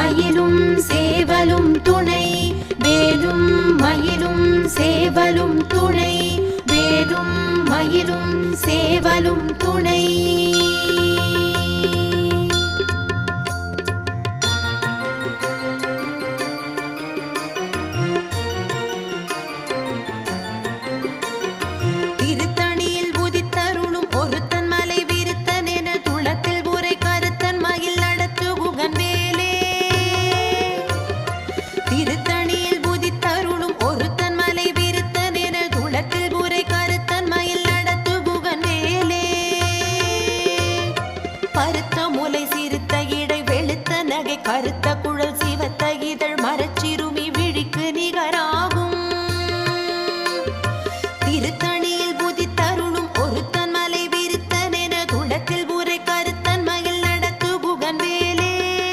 மயிலும் சேவலும் துணை வேலும் மயிலும் சேவலும் துணை வேலும் மயிலும் சேவலும் துணை கருத்த முலை சிறுத்த இடை வெளுத்த நகை கருத்த குழல் சிவத்த இதழ் மர